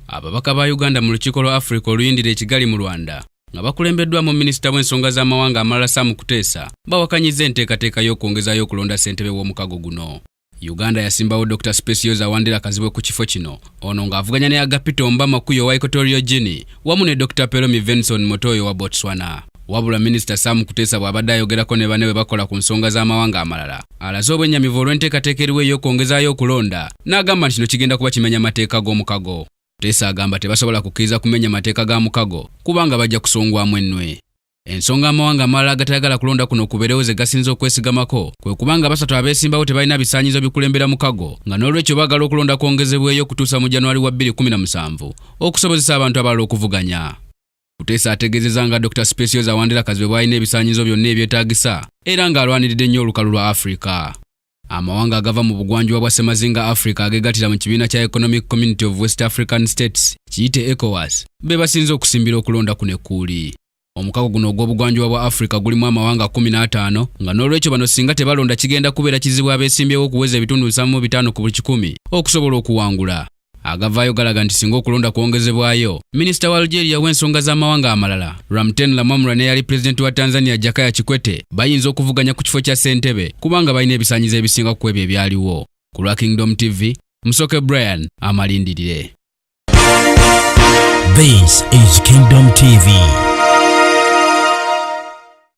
Ababaka ba Uganda mu lukiiko lwa Africa oluyindira e Kigali mu Rwanda nga bakulembeddwamu minisita w'ensonga z'amawanga amalala Sam Kuteesa bawakanyiza enteekateeka y'okwongezayo okulonda ssentebe w'omukago guno. Uganda yasimbawo Dr. Specioza Wandera Kazibwe ku kifo kino, ono ng'avuganya ne Agapito Mbama Kuyo wa Equatorial Guinea wamu ne Dr. Pelomi Venson Motoyo wa Botswana. Wabula minisita Sam Kuteesa bw'abadde ayogerako ne banne bakola ku nsonga z'amawanga amalala alaze obwennyamivu olw'enteekateeka eriwo ey'okwongezayo okulonda n'agamba nti kino kigenda kuba kimenya mateeka g'omukago. Kuteesa agamba tebasobola kukkiriza kumenya mateeka ga mukago kubanga bajja kusongwamu ennwe. Ensonga amawanga amalala agatayagala kulonda kuno kubeerewo ze gasinza okwesigamako kwe kubanga basatu abeesimbawo tebalina bisaanyizo bikulembera mukago nga n'olwekyo baagala okulonda kwongezebweyo okutuusa mu January wa 2017 okusobozesa abantu abalala okuvuganya. Kuteesa ategeezezza nga Dr. Specioza Wandera Kazibwe bw'alina ebisaanyizo byonna ebyetaagisa era ng'alwaniridde nnyo olukalu lwa Africa. Amawanga agava mu bugwanjuba bwa Ssemazinga Africa ageegattira mu kibiina kya Economic Community of West African States kiyite ECOWAS be basinze okusimbira okulonda kuno ekkuuli. Omukago guno ogw'obugwanjuba bwa Africa gulimu amawanga 15 nga n'olwekyo bano singa tebalonda kigenda kubeera kizibu abeesimbyewo okuweza ebitundu 5 ku buli 100 okusobola okuwangula. Agavaayo galaga nti singa okulonda kwongezebwayo, minisita wa Algeria w'ensonga z'amawanga amalala Ramten Lamamra ne yali pulezidenti wa Tanzania Jakaya Kikwete bayinza okuvuganya ku kifo kya ssentebe kubanga balina ebisaanyizo ebisinga ku ebyo ebyaliwo. Ku lwa Kingdom TV, Musoke Brian amalindirire. This is Kingdom TV.